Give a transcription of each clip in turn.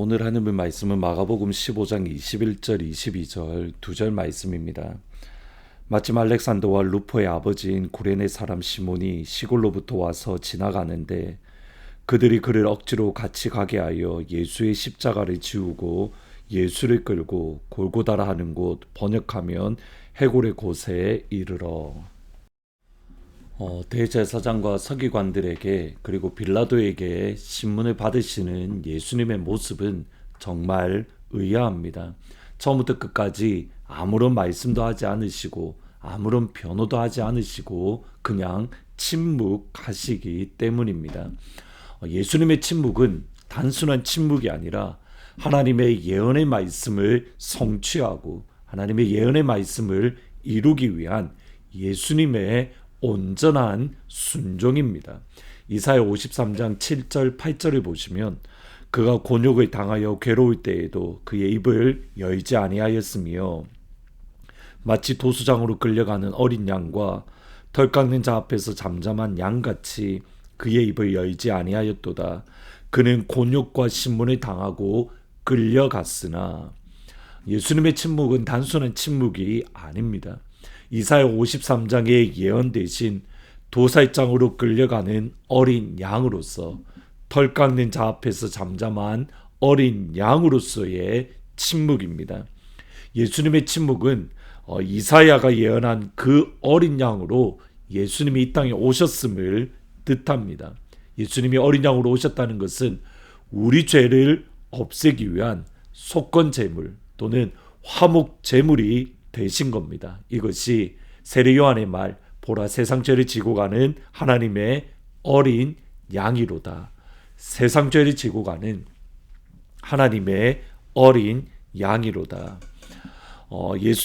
오늘 하는 말씀은 마가복음 15장 21절 22절 두 절 말씀입니다. 마침 알렉산더와 루포의 아버지인 구레네 사람 시몬이 시골로부터 와서 지나가는데 그들이 그를 억지로 같이 가게 하여 예수의 십자가를 지우고 예수를 끌고 골고다라 하는 곳, 번역하면 해골의 곳에 이르러. 대제사장과 서기관들에게 그리고 빌라도에게 신문을 받으시는 예수님의 모습은 정말 의아합니다. 처음부터 끝까지 아무런 말씀도 하지 않으시고 아무런 변호도 하지 않으시고 그냥 침묵하시기 때문입니다. 예수님의 침묵은 단순한 침묵이 아니라 하나님의 예언의 말씀을 성취하고 하나님의 예언의 말씀을 이루기 위한 예수님의 온전한 순종입니다. 이사야 53장 7절 8절을 보시면 그가 곤욕을 당하여 괴로울 때에도 그의 입을 열지 아니하였으며 마치 도수장으로 끌려가는 어린 양과 털 깎는 자 앞에서 잠잠한 양같이 그의 입을 열지 아니하였도다. 그는 곤욕과 신문을 당하고 끌려갔으나. 예수님의 침묵은 단순한 침묵이 아닙니다. 이사야 53장의 예언 대신 도살장으로 끌려가는 어린 양으로서 털 깎는 자 앞에서 잠잠한 어린 양으로서의 침묵입니다. 예수님의 침묵은 이사야가 예언한 그 어린 양으로 예수님이 이 땅에 오셨음을 뜻합니다. 예수님이 어린 양으로 오셨다는 것은 우리 죄를 없애기 위한 속건 제물 또는 화목 제물이 되신 겁니다. 이것이 세례 요한의 말, 보라 세상 죄를 지고 가는 하나님의 어린 양이로다. 세상 죄를 지고 가는 하나님의 어린 양이로다.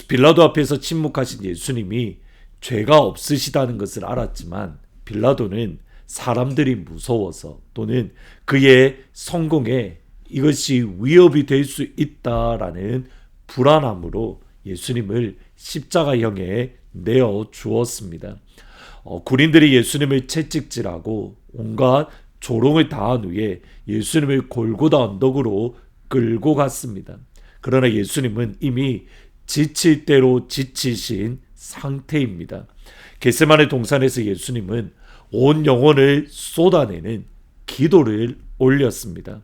빌라도 앞에서 침묵하신 예수님이 죄가 없으시다는 것을 알았지만 빌라도는 사람들이 무서워서 또는 그의 성공에 이것이 위협이 될 수 있다라는 불안함으로 예수님을 십자가형에 내어 주었습니다. 군인들이 예수님을 채찍질하고 온갖 조롱을 당한 후에 예수님을 골고다 언덕으로 끌고 갔습니다. 그러나 예수님은 이미 지칠 대로 지치신 상태입니다. 겟세마네 동산에서 예수님은 온 영혼을 쏟아내는 기도를 올렸습니다.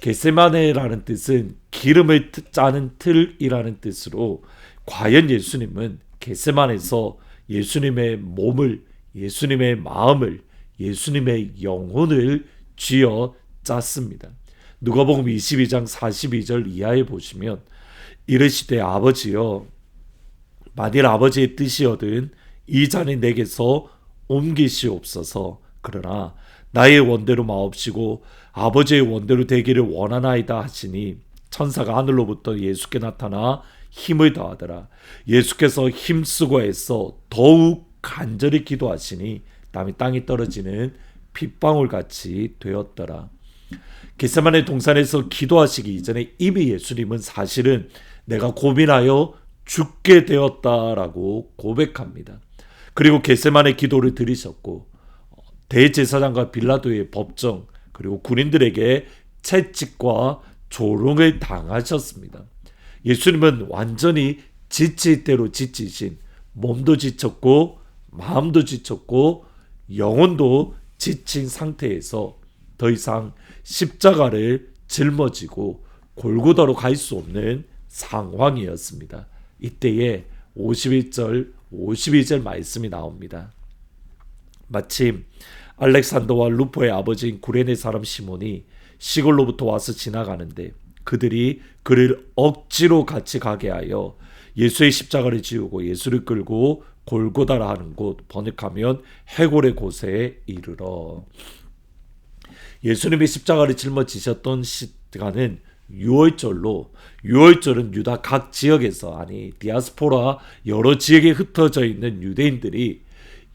겟세마네라는 뜻은 기름을 짜는 틀이라는 뜻으로 과연 예수님은 겟세마네에서 예수님의 몸을, 예수님의 마음을, 예수님의 영혼을 쥐어 짰습니다. 누가복음 22장 42절 이하에 보시면 이르시되 아버지여 만일 아버지의 뜻이거든 이 잔이 내게서 옮기시옵소서. 그러나 나의 원대로 마옵시고 아버지의 원대로 되기를 원하나이다 하시니 천사가 하늘로부터 예수께 나타나 힘을 더하더라. 예수께서 힘쓰고 애써 더욱 간절히 기도하시니 땀이 땅에 떨어지는 핏방울같이 되었더라. 겟세마네 동산에서 기도하시기 이전에 이미 예수님은 사실은 내가 고민하여 죽게 되었다라고 고백합니다. 그리고 겟세마네 기도를 들으셨고 대제사장과 빌라도의 법정 그리고 군인들에게 채찍과 조롱을 당하셨습니다. 예수님은 완전히 지칠 대로 지치신, 몸도 지쳤고 마음도 지쳤고 영혼도 지친 상태에서 더 이상 십자가를 짊어지고 골고다로 갈 수 없는 상황이었습니다. 이때에 51절 52절 말씀이 나옵니다. 마침 알렉산더와 루포의 아버지인 구레네 사람 시몬이 시골로부터 와서 지나가는데 그들이 그를 억지로 같이 가게 하여 예수의 십자가를 지우고 예수를 끌고 골고다라 하는 곳, 번역하면 해골의 곳에 이르러. 예수님이 십자가를 짊어지셨던 시간은 6월절로, 6월절은 유다 각 지역에서 디아스포라 여러 지역에 흩어져 있는 유대인들이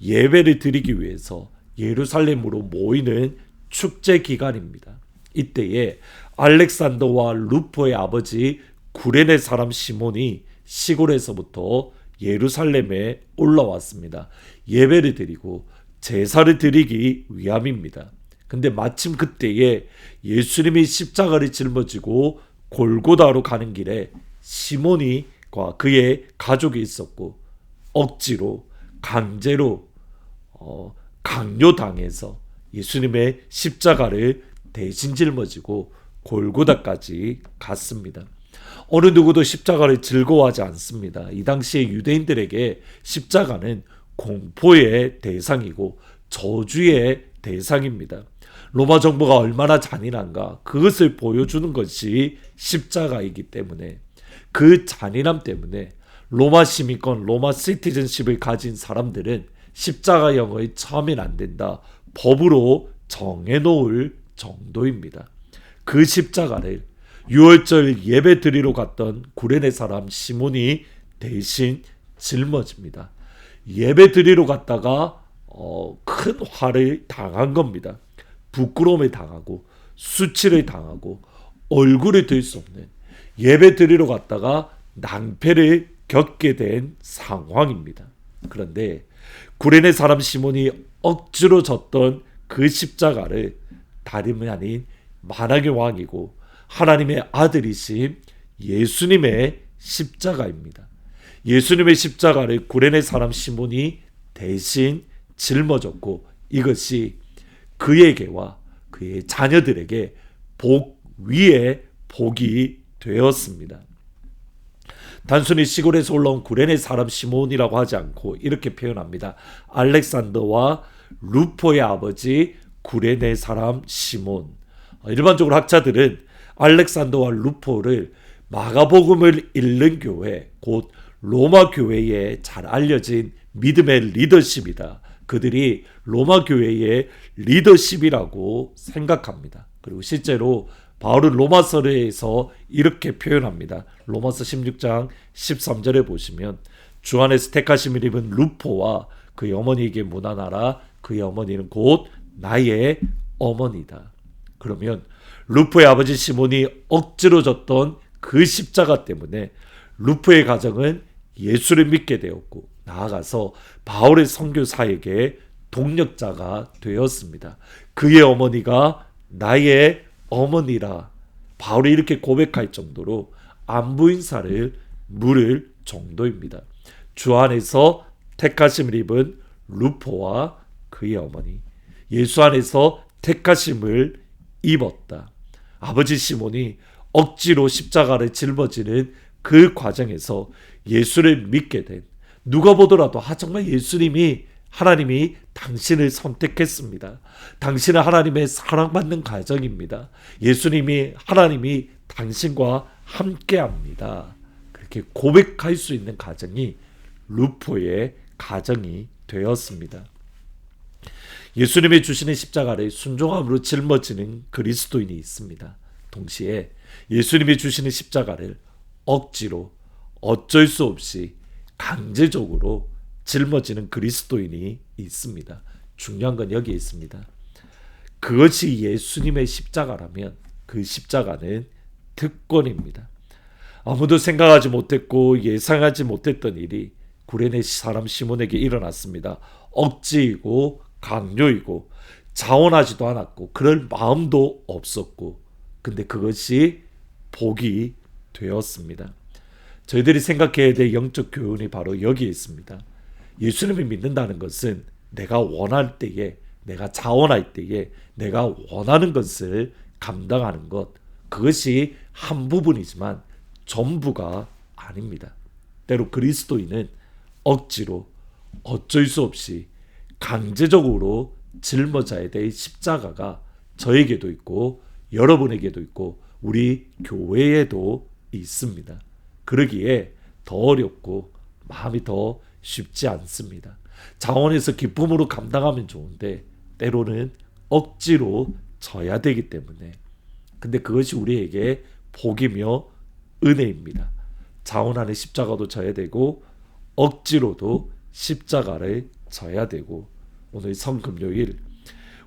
예배를 드리기 위해서 예루살렘으로 모이는 축제 기간입니다. 이때에 알렉산더와 루포의 아버지 구레네 사람 시몬이 시골에서부터 예루살렘에 올라왔습니다. 예배를 드리고 제사를 드리기 위함입니다. 근데 마침 그때에 예수님이 십자가를 짊어지고 골고다로 가는 길에 시몬이과 그의 가족이 있었고 억지로 강제로 강요당해서 예수님의 십자가를 대신 짊어지고 골고다까지 갔습니다. 어느 누구도 십자가를 즐거워하지 않습니다. 이 당시에 유대인들에게 십자가는 공포의 대상이고 저주의 대상입니다. 로마 정부가 얼마나 잔인한가 그것을 보여주는 것이 십자가이기 때문에 그 잔인함 때문에 로마 시민권 로마 시티즌십을 가진 사람들은 십자가형의 처하면 안 된다 법으로 정해놓을 정도입니다. 그 십자가를 6월절 예배 드리러 갔던 구레네 사람 시몬이 대신 짊어집니다. 예배 드리러 갔다가 큰 화를 당한 겁니다. 부끄러움을 당하고 수치를 당하고 얼굴을 들 수 없는 예배 드리러 갔다가 낭패를 겪게 된 상황입니다. 그런데 구레네 사람 시몬이 억지로 졌던 그 십자가를 다름이 아닌 만왕의 왕이고 하나님의 아들이신 예수님의 십자가입니다. 예수님의 십자가를 구레네 사람 시몬이 대신 짊어졌고 이것이 그에게와 그의 자녀들에게 복 위에 복이 되었습니다. 단순히 시골에서 올라온 구레네 사람 시몬이라고 하지 않고 이렇게 표현합니다. 알렉산더와 루포의 아버지 구레네 사람 시몬. 일반적으로 학자들은 알렉산더와 루포를 마가복음을 읽는 교회, 곧 로마 교회에 잘 알려진 믿음의 리더십이다. 그들이 로마 교회의 리더십이라고 생각합니다. 그리고 실제로 바울은 로마서에서 이렇게 표현합니다. 로마서 16장 13절에 보시면 주 안에서 택하심을 입은 루포와 그의 어머니에게 문안하라. 그의 어머니는 곧 나의 어머니다. 그러면 루포의 아버지 시몬이 억지로 졌던 그 십자가 때문에 루포의 가정은 예수를 믿게 되었고 나아가서 바울의 선교사에게 동력자가 되었습니다. 그의 어머니가 나의 어머니라 바울이 이렇게 고백할 정도로 안부 인사를 물을 정도입니다. 주 안에서 택하심을 입은 루포와 그의 어머니, 예수 안에서 택하심을 입었다. 아버지 시몬이 억지로 십자가를 짊어지는 그 과정에서 예수를 믿게 된, 누가 보더라도 정말 예수님이 하나님이 당신을 선택했습니다. 당신은 하나님의 사랑받는 가정입니다. 예수님이 하나님이 당신과 함께합니다. 그렇게 고백할 수 있는 가정이 루포의 가정이 되었습니다. 예수님이 주시는 십자가를 순종함으로 짊어지는 그리스도인이 있습니다. 동시에 예수님이 주시는 십자가를 억지로 어쩔 수 없이 강제적으로 짊어지는 그리스도인이 있습니다. 중요한 건 여기에 있습니다. 그것이 예수님의 십자가라면 그 십자가는 특권입니다. 아무도 생각하지 못했고 예상하지 못했던 일이 구레네 사람 시몬에게 일어났습니다. 억지이고 강요이고 자원하지도 않았고 그럴 마음도 없었고 근데 그것이 복이 되었습니다. 저희들이 생각해야 될 영적 교훈이 바로 여기에 있습니다. 예수님을 믿는다는 것은 내가 원할 때에 내가 자원할 때에 내가 원하는 것을 감당하는 것, 그것이 한 부분이지만 전부가 아닙니다. 때로 그리스도인은 억지로 어쩔 수 없이 강제적으로 짊어져야 될 십자가가 저에게도 있고 여러분에게도 있고 우리 교회에도 있습니다. 그러기에 더 어렵고 마음이 더 쉽지 않습니다. 자원에서 기쁨으로 감당하면 좋은데 때로는 억지로 져야 되기 때문에, 근데 그것이 우리에게 복이며 은혜입니다. 자원하는 십자가도 져야 되고 억지로도 십자가를 져야 되고, 오늘 성금요일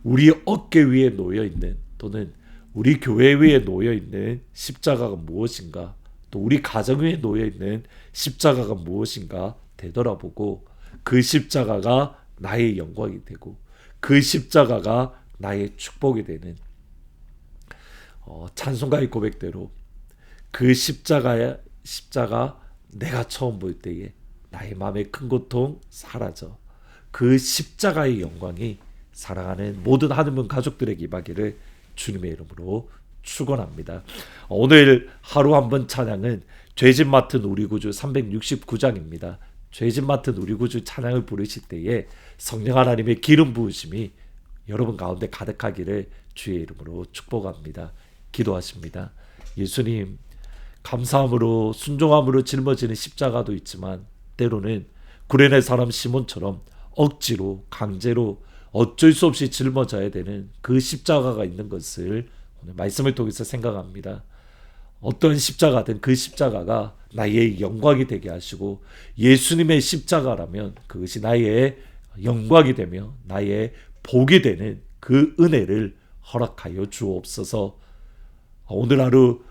우리 어깨 위에 놓여있는 또는 우리 교회 위에 놓여있는 십자가가 무엇인가, 또 우리 가정 위에 놓여있는 십자가가 무엇인가 되돌아보고 그 십자가가 나의 영광이 되고 그 십자가가 나의 축복이 되는 찬송가의 고백대로 그 십자가 내가 처음 볼 때에 나의 마음의 큰 고통 사라져 그 십자가의 영광이 사랑하는 모든 하늘문 가족들에게 임하기를 주님의 이름으로 축원합니다. 오늘 하루 한번 찬양은 죄짐 맡은 우리 구주 369장입니다. 죄짐 맡은 우리 구주 찬양을 부르실 때에 성령 하나님의 기름 부으심이 여러분 가운데 가득하기를 주의 이름으로 축복합니다. 기도하십니다. 예수님, 감사함으로 순종함으로 짊어지는 십자가도 있지만 때로는 구레네 사람 시몬처럼 억지로 강제로 어쩔 수 없이 짊어져야 되는 그 십자가가 있는 것을 오늘 말씀을 통해서 생각합니다. 어떤 십자가든 그 십자가가 나의 영광이 되게 하시고 예수님의 십자가라면 그것이 나의 영광이 되며 나의 복이 되는 그 은혜를 허락하여 주옵소서. 오늘 하루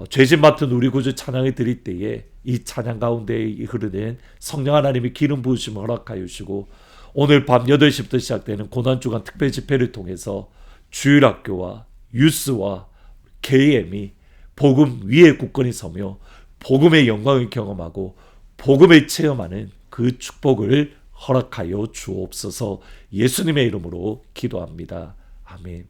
죄짐 맡은 우리 구주 찬양을 드릴 때에 이 찬양 가운데 흐르는 성령 하나님의 기름 부으심을 허락하여 주시고 오늘 밤 8시부터 시작되는 고난주간 특별 집회를 통해서 주일학교와 유스와 KM이 복음 위에 굳건히 서며 복음의 영광을 경험하고 복음을 체험하는 그 축복을 허락하여 주옵소서. 예수님의 이름으로 기도합니다. 아멘.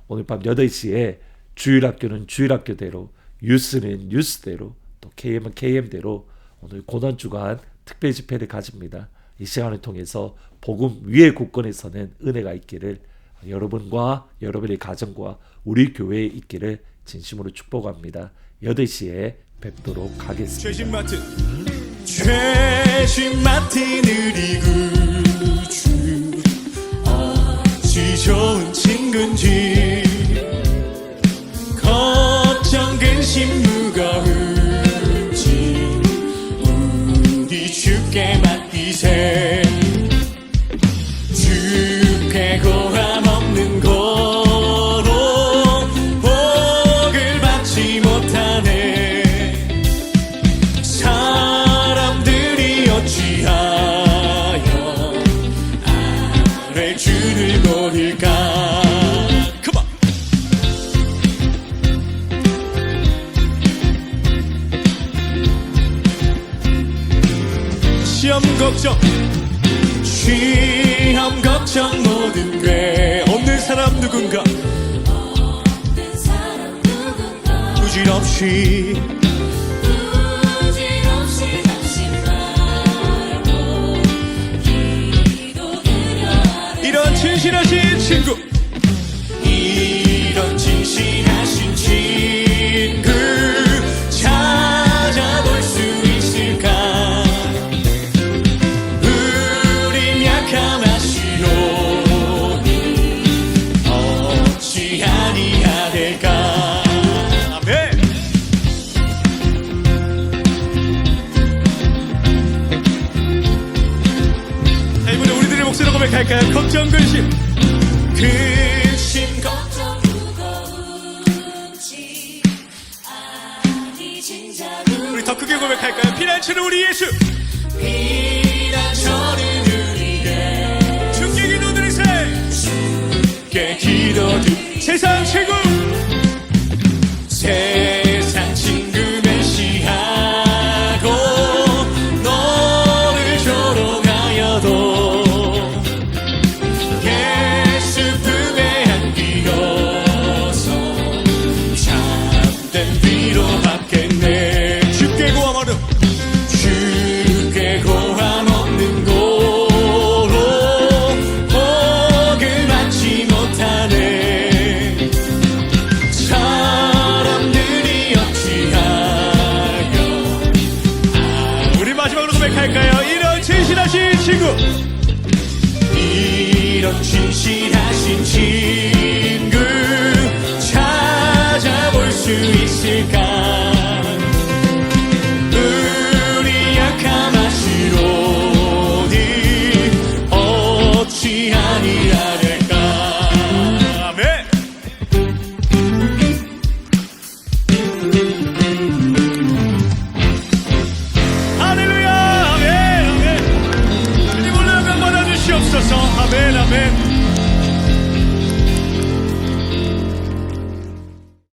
오늘 밤 8시에 주일학교는 주일학교대로, 유스는 유스대로, 또 KM은 KM대로 오늘 고난주간 특별 집회를 가집니다. 이 시간을 통해서 복음 위에 굳건히 서는 은혜가 있기를 여러분과 여러분의 가정과 우리 교회에 있기를 진심으로 축복합니다. 8시에 뵙도록 하겠습니다. 죄짐 맡은 우리 구주 어찌 좋은 친구인지 걱정 근심 무거운지 우리 주께 맡기세. 주께 고함 없는 거로 복을 받지 못하네. 사람들이 어찌하여 아래 주를 모를까. 그만. 시험 걱정 시험 걱정 모든 게 없는 사람 누군가 부질없이 잠시 말고 기도드려. 이런 진실하신 친구, 이런 진실하신 친구 찾아볼 수 있을까. 고백할까요? 걱정 근심 걱정 무거운지 아니 진짜로. 우리 더 크게 고백할까요? 피난처는 우리 예수, 피난처는 우리의 주께 기도드리세. 주께 기도드리. 세상 최고, 세상 친구 멸시하고 너를 조롱하여도 이런 진실하신 친구 찾아볼 수 있을까. 우리 약함 아시오니 어찌 아니라 될까. 아멘. 할렐루야. 아멘. 아멘. 주님 오늘 영광 받아주시옵소서. 아멘. 아멘.